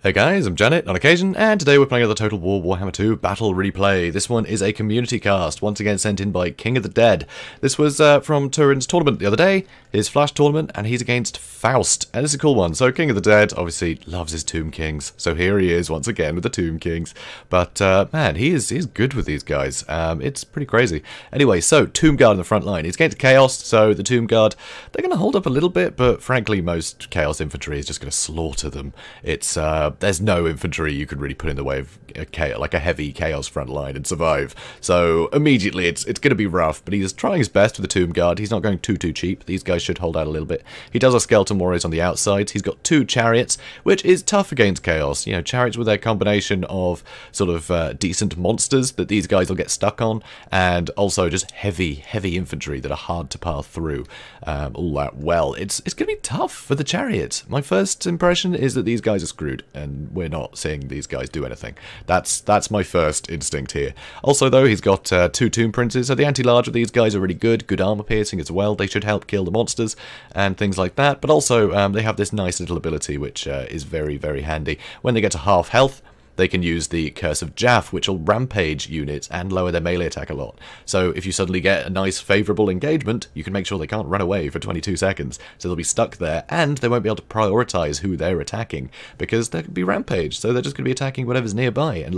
Hey guys, I'm Janet on occasion, and today we're playing another Total War Warhammer II Battle Replay. This one is a community cast, once again sent in by King of the Dead. This was from Turin's tournament the other day, his Flash tournament, and he's against Faust. And this is a cool one. So King of the Dead obviously loves his Tomb Kings, so here he is once again with the Tomb Kings. But man, he's good with these guys. It's pretty crazy. Anyway, so Tomb Guard in the front line. He's against Chaos, so the Tomb Guard, they're going to hold up a little bit, but frankly most Chaos infantry is just going to slaughter them. It's there's no infantry you could really put in the way of a heavy Chaos front line and survive. So immediately it's going to be rough, but he's trying his best with the Tomb Guard. He's not going too cheap. These guys should hold out a little bit. He does have Skeleton Warriors on the outside. He's got 2 Chariots, which is tough against Chaos. You know, Chariots with their combination of sort of decent monsters that these guys will get stuck on, and also just heavy infantry that are hard to pass through. All that well. It's going to be tough for the Chariots. My first impression is that these guys are screwed, and we're not seeing these guys do anything. That's my first instinct here. Also, though, he's got 2 Tomb Princes, so the anti-large of these guys are really good armor piercing as well. They should help kill the monsters and things like that, but also they have this nice little ability which is very handy. When they get to half health, they can use the Curse of Jaff, which will rampage units and lower their melee attack a lot. So if you suddenly get a nice favourable engagement, you can make sure they can't run away for 22 seconds. So they'll be stuck there, and they won't be able to prioritise who they're attacking, because they could be rampaged, so they're just going to be attacking whatever's nearby, and a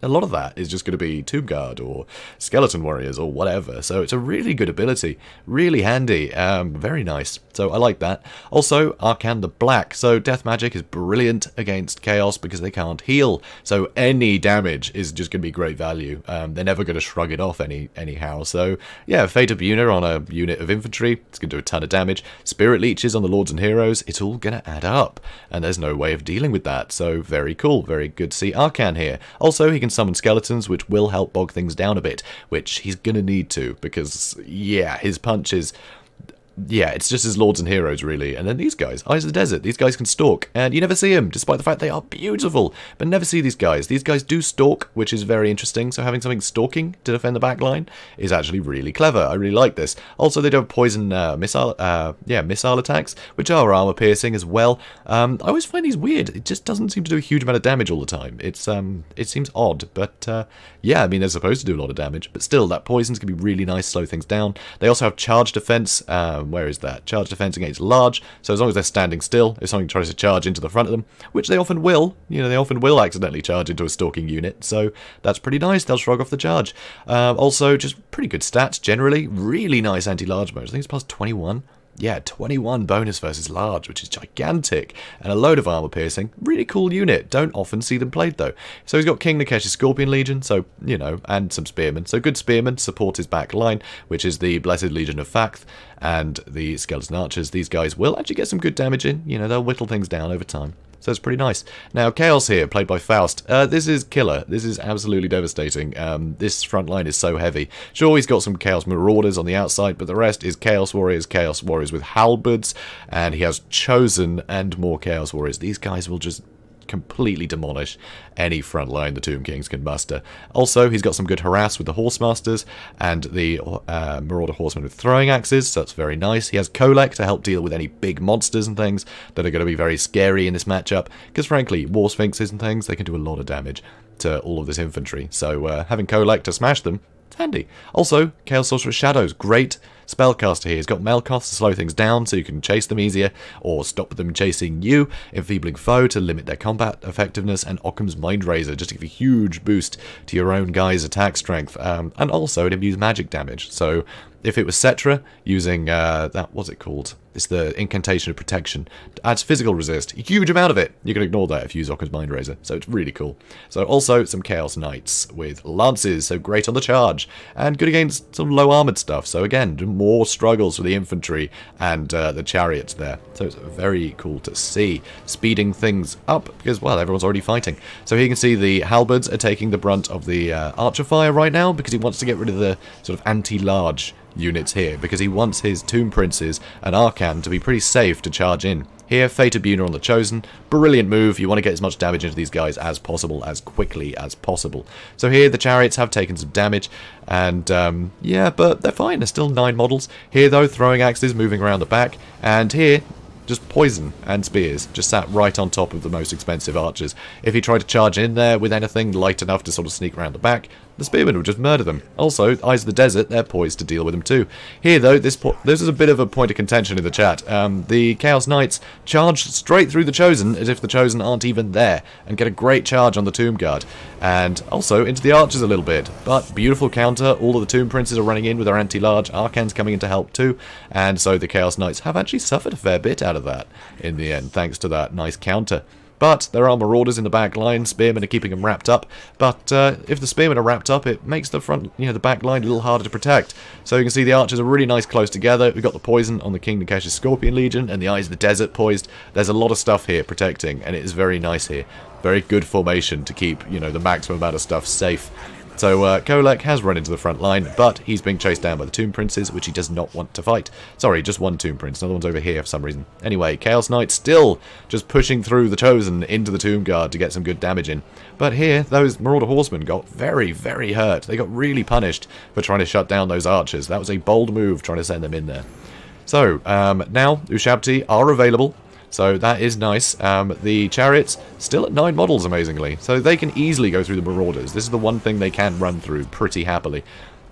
lot of that is just going to be Tomb Guard or Skeleton Warriors or whatever. So it's a really good ability, really handy, very nice. So I like that. Also, Arcan the Black. So Death Magic is brilliant against Chaos because they can't heal. So any damage is just going to be great value. They're never going to shrug it off anyhow. So yeah, Fate of Buna on a unit of infantry, it's going to do a ton of damage. Spirit Leeches on the Lords and Heroes, it's all going to add up. And there's no way of dealing with that. So very cool, very good to see Arcan here. Also, he can summon skeletons, which will help bog things down a bit, which he's going to need to, because yeah, his punches... Yeah, it's just his Lords and Heroes, really. And then these guys, Eyes of the Desert, these guys can stalk, and you never see them, despite the fact they are beautiful, but never see these guys. These guys do stalk, which is very interesting, so having something stalking to defend the back line is actually really clever. I really like this. Also, they do have poison missile attacks, which are armor-piercing as well. I always find these weird. It just doesn't seem to do a huge amount of damage all the time. It seems odd, but yeah, I mean, they're supposed to do a lot of damage, but still, that poison's going to be really nice, slow things down. They also have charge defense. Where is that? Charge defense against large, so as long as they're standing still, if something tries to charge into the front of them, which they often will, you know, they often will accidentally charge into a stalking unit, so that's pretty nice, they'll shrug off the charge. Also, just pretty good stats generally, really nice anti-large bonus. I think it's plus 21. Yeah, 21 bonus versus large, which is gigantic, and a load of armor piercing. Really cool unit. Don't often see them played, though. So he's got King Nikesh's Scorpion Legion, so, you know, and some spearmen. So good spearmen support his back line, which is the Blessed Legion of Fact, and the Skeleton Archers. These guys will actually get some good damage in. You know, they'll whittle things down over time. So it's pretty nice. Now, Chaos here, played by Faust. This is killer. This is absolutely devastating. This front line is so heavy. Sure, he's got some Chaos Marauders on the outside, but the rest is Chaos Warriors with halberds, and he has Chosen and more Chaos Warriors. These guys will just completely demolish any front line the Tomb Kings can muster. Also, he's got some good harass with the Horsemasters and the Marauder Horsemen with throwing axes, so that's very nice. He has Kolek to help deal with any big monsters and things that are going to be very scary in this matchup, because frankly, War Sphinxes and things, they can do a lot of damage to all of this infantry, so having Kolek to smash them, it's handy. Also, Chaos Sorcerer's Shadows, great spellcaster here. He's got Melkoth to slow things down so you can chase them easier, or stop them chasing you. Enfeebling Foe to limit their combat effectiveness, and Occam's Mind Razor just to give a huge boost to your own guy's attack strength, and also it imbues magic damage. So if it was Cetra using what's it called? It's the Incantation of Protection. Adds physical resist. A huge amount of it. You can ignore that if you use Occam's Mind Razor. So it's really cool. So also some Chaos Knights with Lances. So great on the charge. And good against some low armored stuff. So again, more struggles for the infantry and the chariots there. So it's very cool to see. Speeding things up because, well, everyone's already fighting. So here you can see the halberds are taking the brunt of the archer fire right now because he wants to get rid of the sort of anti-large units here, because he wants his Tomb Princes and Arcan to be pretty safe to charge in. Here, Fate of Buna on the Chosen. Brilliant move. You want to get as much damage into these guys as possible, as quickly as possible. So here, the Chariots have taken some damage, and yeah, but they're fine. There's still 9 models. Here, though, throwing axes moving around the back, and here, just poison and spears, just sat right on top of the most expensive archers. If he tried to charge in there with anything light enough to sort of sneak around the back, the spearmen would just murder them. Also, Eyes of the Desert, they're poised to deal with them too. Here though, this is a bit of a point of contention in the chat. The Chaos Knights charge straight through the Chosen as if the Chosen aren't even there, and get a great charge on the Tomb Guard. And also into the archers a little bit. But beautiful counter, all of the Tomb Princes are running in with their anti-large, Arcan's coming in to help too, and so the Chaos Knights have actually suffered a fair bit out of that in the end, thanks to that nice counter. But there are Marauders in the back line, Spearmen are keeping them wrapped up, but if the Spearmen are wrapped up, it makes the front, the back line a little harder to protect. So you can see the archers are really nice close together. We've got the poison on the King Nakesh's Scorpion Legion, and the Eyes of the Desert poised. There's a lot of stuff here protecting, and it is very nice here. Very good formation to keep, the maximum amount of stuff safe. So Kolek has run into the front line, but he's being chased down by the Tomb Princes, which he does not want to fight. Sorry, just one Tomb Prince. Another one's over here for some reason. Anyway, Chaos Knight still just pushing through the Chosen into the Tomb Guard to get some good damage in. But here, those Marauder Horsemen got very, very hurt. They got really punished for trying to shut down those archers. That was a bold move trying to send them in there. So, now Ushabti are available. So that is nice. The chariots still at 9 models, amazingly. So they can easily go through the Marauders. This is the one thing they can run through pretty happily.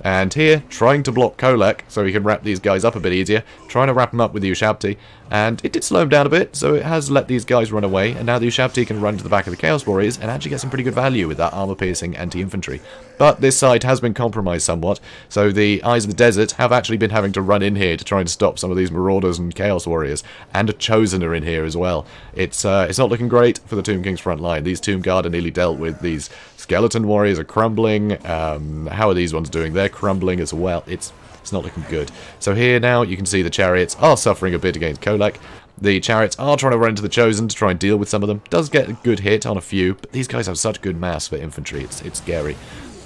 And here, trying to block Kolek so he can wrap these guys up a bit easier. Trying to wrap them up with the Ushabti. And it did slow him down a bit, so it has let these guys run away. And now the Ushabti can run to the back of the Chaos Warriors and actually get some pretty good value with that armor-piercing anti-infantry. But this side has been compromised somewhat, so the Eyes of the Desert have actually been having to run in here to try and stop some of these Marauders and Chaos Warriors. And a Chosen are in here as well. It's not looking great for the Tomb King's front line. These Tomb Guard are nearly dealt with. These Skeleton Warriors are crumbling. How are these ones doing? They're crumbling as well. It's not looking good. So here now you can see the chariots are suffering a bit against Kolek. The chariots are trying to run into the Chosen to try and deal with some of them. Does get a good hit on a few, but these guys have such good mass for infantry. It's scary.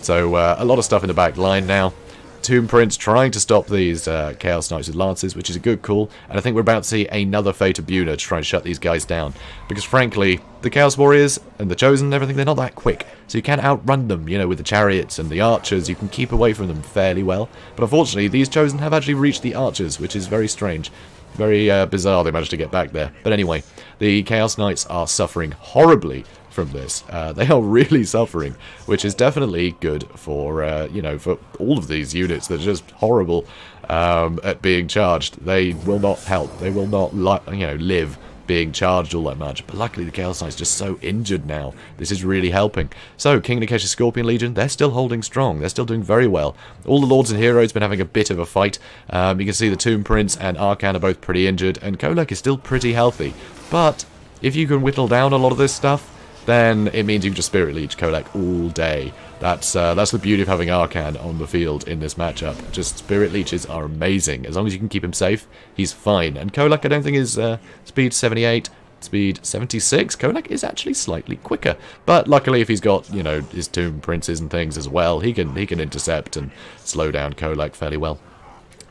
So a lot of stuff in the back line now. Tomb Prince trying to stop these Chaos Knights with lances, which is a good call. And I think we're about to see another Fate of Buna to try and shut these guys down. Because frankly, the Chaos Warriors and the Chosen and everything, they're not that quick. So you can outrun them, with the chariots and the archers. You can keep away from them fairly well. But unfortunately, these Chosen have actually reached the archers, which is very strange. Very bizarre they managed to get back there. But anyway, the Chaos Knights are suffering horribly from this. They are really suffering, which is definitely good for, for all of these units that are just horrible at being charged. They will not help. They will not, live being charged all that much. But luckily the Chaos Knight's just so injured now. This is really helping. So King Nakesh's Scorpion Legion, they're still holding strong. They're still doing very well. All the Lords and Heroes been having a bit of a fight. You can see the Tomb Prince and Arcan are both pretty injured, and Kolek is still pretty healthy. But if you can whittle down a lot of this stuff, then it means you can just Spirit Leech Kolek all day. That's the beauty of having Arcan on the field in this matchup. Just Spirit Leeches are amazing. As long as you can keep him safe, he's fine. And Kolek, I don't think, is speed 78, speed 76. Kolek is actually slightly quicker. But luckily, if he's got, his Tomb Princes and things as well, he can intercept and slow down Kolek fairly well.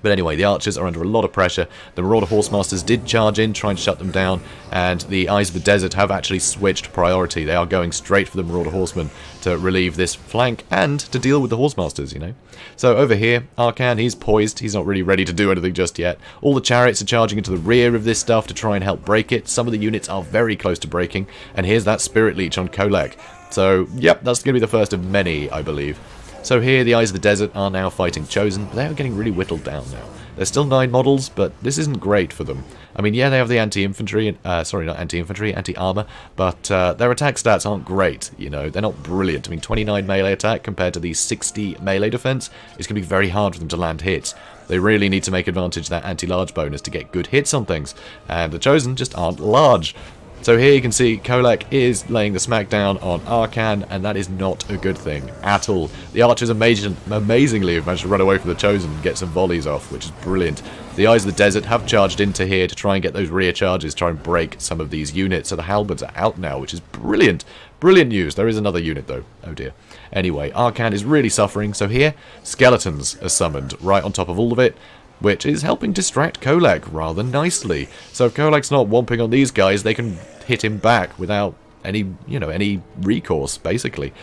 But anyway, the archers are under a lot of pressure. The Marauder Horsemasters did charge in, trying to shut them down, and the Eyes of the Desert have actually switched priority. They are going straight for the Marauder Horsemen to relieve this flank and to deal with the Horsemasters, So over here, Arcan, he's poised. He's not really ready to do anything just yet. All the chariots are charging into the rear of this stuff to try and help break it. Some of the units are very close to breaking, and here's that Spirit Leech on Kolek. So, yep, that's going to be the first of many, I believe. So here, the Eyes of the Desert are now fighting Chosen. They are getting really whittled down now. There's still 9 models, but this isn't great for them. I mean, yeah, they have the anti-infantry, sorry, not anti-infantry, anti-armor, but their attack stats aren't great, They're not brilliant. I mean, 29 melee attack compared to the 60 melee defense is going to be very hard for them to land hits. They really need to make advantage of that anti-large bonus to get good hits on things, and the Chosen just aren't large. So here you can see Kolek is laying the smackdown on Arcan, and that is not a good thing at all. The archers amazingly have managed to run away from the Chosen and get some volleys off, which is brilliant. The Eyes of the Desert have charged into here to try and get those rear charges, try and break some of these units. So the halberds are out now, which is brilliant. Brilliant news. There is another unit though. Oh dear. Anyway, Arcan is really suffering, so here, skeletons are summoned right on top of all of it, which is helping distract Kolek rather nicely. So if Kolek's not whomping on these guys, they can hit him back without any, any recourse, basically.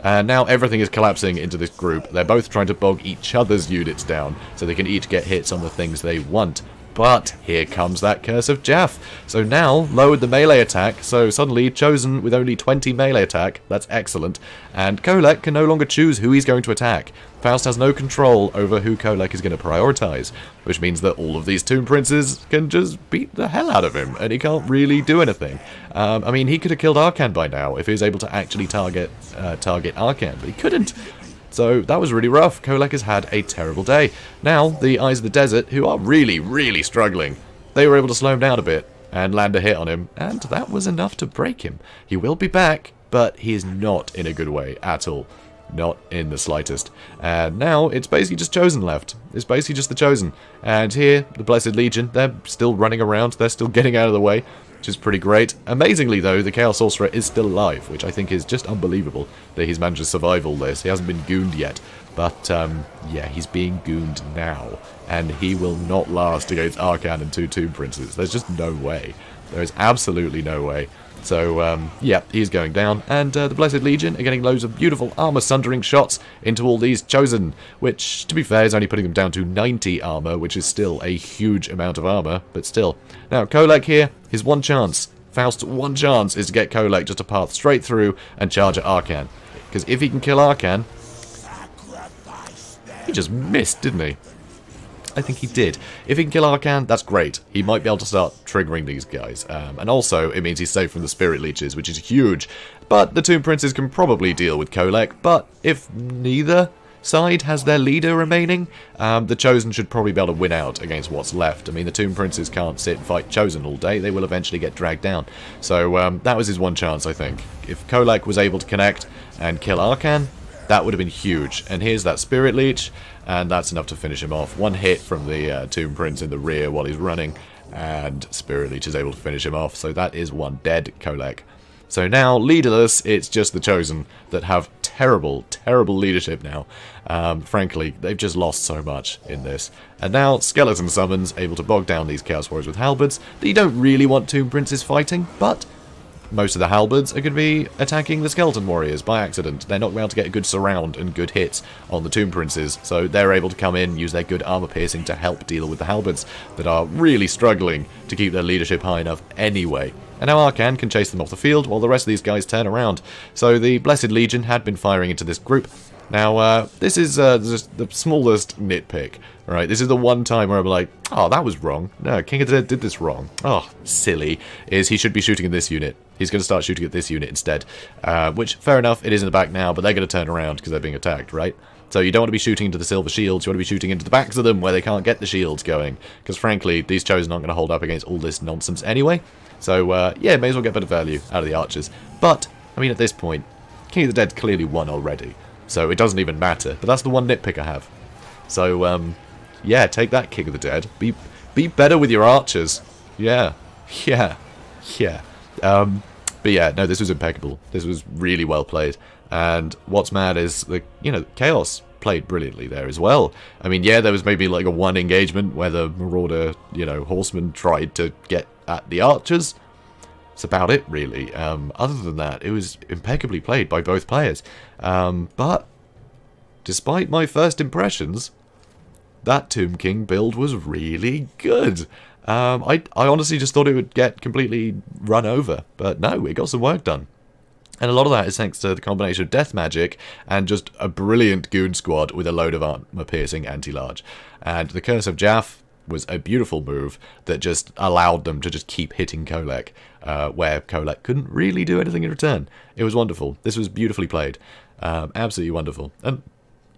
And now everything is collapsing into this group. They're both trying to bog each other's units down, so they can each get hits on the things they want. But here comes that Curse of Jaff. So now, lowered the melee attack, so suddenly Chosen with only 20 melee attack, that's excellent, and Kolek can no longer choose who he's going to attack. Faust has no control over who Kolek is going to prioritize, which means that all of these Tomb Princes can just beat the hell out of him, and he can't really do anything. I mean, he could have killed Arcan by now if he was able to actually target Arcan, but he couldn't. So that was really rough. Kolek has had a terrible day. Now, the Eyes of the Desert, who are really, really struggling, they were able to slow him down a bit and land a hit on him, and that was enough to break him. He will be back, but he is not in a good way at all. Not in the slightest. And now, it's basically just Chosen left. It's basically just the Chosen. And here, the Blessed Legion, they're still running around, they're still getting out of the way, which is pretty great. Amazingly, though, the Chaos Sorcerer is still alive, which I think is just unbelievable that he's managed to survive all this. He hasn't been gooned yet, but, yeah, he's being gooned now, and he will not last against Arcan and 2 Tomb Princes. There's just no way. There is absolutely no way. So, yeah, he's going down, and the Blessed Legion are getting loads of beautiful armor-sundering shots into all these Chosen, which, to be fair, is only putting them down to 90 armor, which is still a huge amount of armor, but still. Now, Kolek here, his one chance, Faust's one chance, is to get Kolek just to path straight through and charge at Arcan. Because if he can kill Arcan... He just missed, didn't he? I think he did. If he can kill Arcan, that's great. He might be able to start triggering these guys. And also, it means he's safe from the Spirit Leeches, which is huge. But the Tomb Princes can probably deal with Kolek. But if neither side has their leader remaining, the Chosen should probably be able to win out against what's left. I mean, the Tomb Princes can't sit and fight Chosen all day. They will eventually get dragged down. So that was his one chance, I think. If Kolek was able to connect and kill Arcan, that would have been huge. And here's that Spirit Leech, and that's enough to finish him off. One hit from the Tomb Prince in the rear while he's running, and Spirit Leech is able to finish him off. So that is one dead Kolek. So now, leaderless, it's just the Chosen that have terrible, terrible leadership now. Frankly, they've just lost so much in this. And now, Skeleton Summons, able to bog down these Chaos Warriors with halberds that you don't really want Tomb Princes fighting, but most of the halberds are going to be attacking the Skeleton Warriors by accident. They're not going to be able to get a good surround and good hits on the Tomb Princes, so they're able to come in, use their good armor piercing to help deal with the halberds that are really struggling to keep their leadership high enough anyway. And now Arcan can chase them off the field while the rest of these guys turn around. So the Blessed Legion had been firing into this group. Now, this is just the smallest nitpick, right? This is the one time where I'm like, oh, that was wrong. No, King of the Dead did this wrong. Oh, silly. Is he should be shooting at this unit. He's going to start shooting at this unit instead. Which, fair enough, it is in the back now, but they're going to turn around because they're being attacked, right? So you don't want to be shooting into the silver shields, you want to be shooting into the backs of them where they can't get the shields going. Because frankly, these Chosen aren't going to hold up against all this nonsense anyway. So, yeah, may as well get better value out of the archers. But, I mean, at this point, King of the Dead clearly won already. So it doesn't even matter. But that's the one nitpick I have. So, yeah, take that, King of the Dead. Be better with your archers. Yeah. Yeah. Yeah. But yeah, no, this was impeccable. This was really well played. And what's mad is, the, you know, Chaos played brilliantly there as well. I mean, yeah, there was maybe like a one engagement where the Marauder, you know, Horseman tried to get at the archers. That's about it, really. Other than that, it was impeccably played by both players. But despite my first impressions, that Tomb King build was really good. I honestly just thought it would get completely run over, but no, it got some work done. And a lot of that is thanks to the combination of death magic and just a brilliant goon squad with a load of armor-piercing anti-large. And the Curse of Jaff was a beautiful move that just allowed them to just keep hitting Kolek, where Kolek couldn't really do anything in return. It was wonderful. This was beautifully played. Absolutely wonderful. And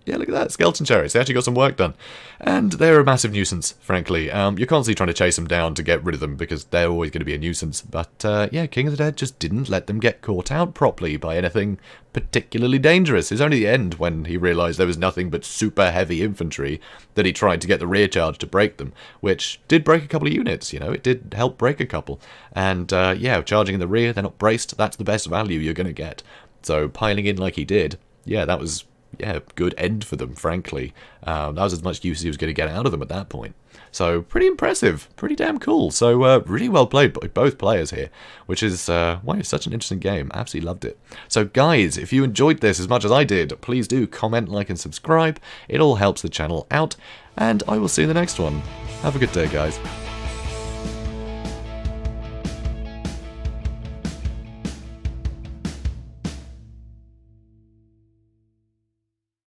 yeah, look at that. Skeleton Chariots. They actually got some work done. And they're a massive nuisance, frankly. You're constantly trying to chase them down to get rid of them because they're always going to be a nuisance. But, yeah, King of the Dead just didn't let them get caught out properly by anything particularly dangerous. It's only the end when he realised there was nothing but super heavy infantry that he tried to get the rear charge to break them, which did break a couple of units, you know. It did help break a couple. And, yeah, charging in the rear, they're not braced. That's the best value you're going to get. So, piling in like he did, yeah, that was... yeah, good end for them, frankly. That was as much use as he was going to get out of them at that point. So, pretty impressive. Pretty damn cool. So, really well played by both players here, which is why it's such an interesting game. Absolutely loved it. So, guys, if you enjoyed this as much as I did, please do comment, like, and subscribe. It all helps the channel out, and I will see you in the next one. Have a good day, guys.